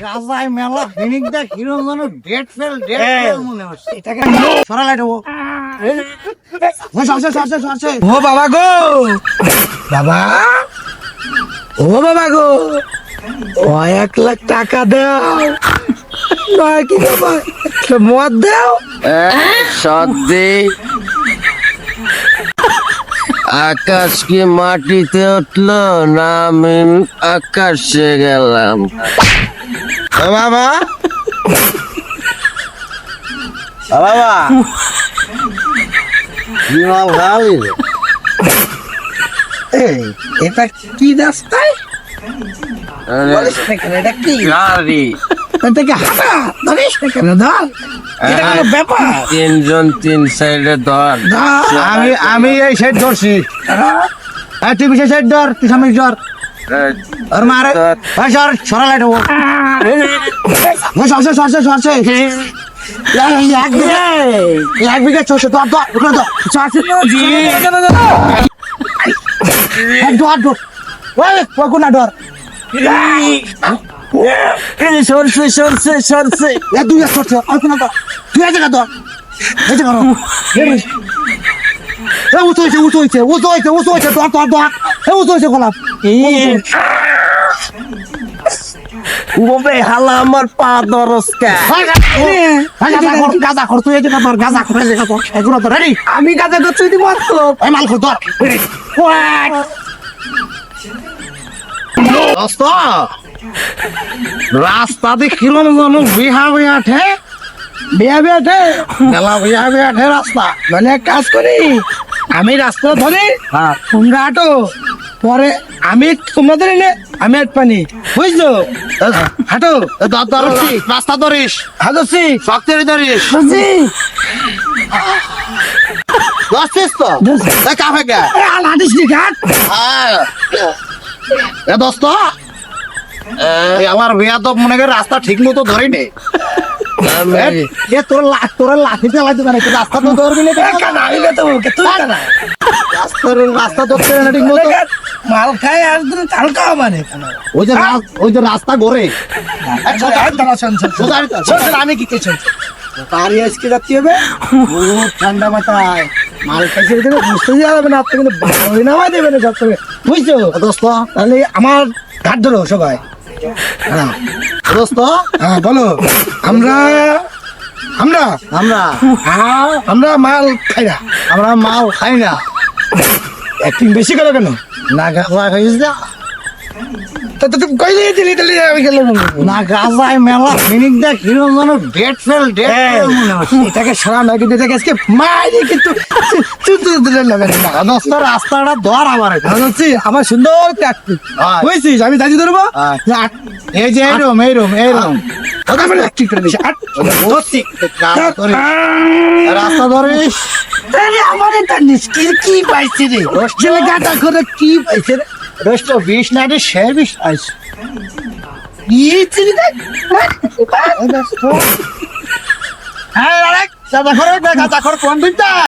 গাজায় মেলা ফিনিক দা কিরম যেন ডেট ফেল মনে হচ্ছে এটাকে সরালাই দেবো। ও বাবা গো বাবা, ও বাবা গো, ও 1,00,000 টাকা দাও নয় কি বাবা, মদ দাও। সত্যি আকাশ কি মাটিতে উঠলো না আমি আকাশে গেলাম? ও বাবা, ও বাবা, বিমল খালি রে। এই এটা কি রাস্তায় বলিস না কেন, এটা কি গাড়ি থেকে হাঁটা ধরিস না কেন, ধর এটা কোনো ব্যাপার? তিনজন তিন সাইডে ধর। আমি এই সাইড ধরছি, তুই বিশেষ সাইড ধর, তুই সামনে ধর। আর মারে সরালাই দেবো। এক বিঘা 600 ধর ধর ওখানে ধর কোনা ধর সরষে সরষে সরষে দুই হাজার সরছে কোনা ধর, 2,000 টাকা ধর। এই যে করো উঁচু হয়েছে উঁচু হয়েছে উঁচু হয়েছে উঁচু হয়েছে ধর ধর ধর উঁচু হয়েছে গোলাপ। ওবে হালা আমার পা দরস্কা। গাঁজা খর তুই এই জায়গা ধর, গাঁজা খর এগুলো ধর। রেডি, আমি গাঁজা করছি দিব মাল খর ধর। রাস্তা দিয়ে কিরম যেন বিহা বিহাঠে বিয়া বিয়াঠে মেলা বিয়া বিয়াঠে রাস্তা। মানে এক কাজ করি, আমি রাস্তা ধরি তোমরা হাঁটো, পরে আমি তোমাদের এনে আমি এক পানি, বুঝলো? হাঁটো রাস্তা ধরিস, হাঁটছি শক্তি ধরিস দোস্তিস তো কাফে গে হাঁটিস নি ঘাট। এ দোস্ত, আমার বিয়া তো মনে করে রাস্তা ঠিক মতো ধরি নে। তোর লাঠি চালাইতে পারে, রাস্তা তো ধরবি না, রাস্তা ধরতে না ঠিক মতো। মাল খায় আর হালকা মানে ওই যে রাস্তা ঘরে আমি কি কিছু পারি আজকে যাচ্ছি হবে ঠান্ডা মাথায় মাল খাইছে বুঝতে যাবে না, আপনি কিন্তু বাড়ি নামাই দেবে না সব থেকে, বুঝছো দোস্ত? তাহলে আমার ঘাট ধরো সবাই। হ্যাঁ দোস্ত, হ্যাঁ বলো। আমরা আমরা আমরা আমরা মাল খাই না, আমরা মাল খাই না। একদিন বেশি গেল কেন? না গাঁজা খাইস না না, গাঁজায় মেলা ফিনিক দা কিরম যেন ডেট ফেল মনে হচ্ছে এটাকে সারা নয়। কিন্তু এটাকে আজকে মাইরে কিন্তু রাস্তাটা ধর আমার আমার সুন্দর বুঝছিস, আমি দাঁড়িয়ে ধরবো। এই যে এইরম এইরম এইরম রাস্তা ধরিস। আমার এটা নিষ্কির কি পাইছে রে, গাঁদা করে কি পাইছে রে? 20 না রে, 20 আইছে। হ্যাঁ গাঁদা খর কোন দিনটা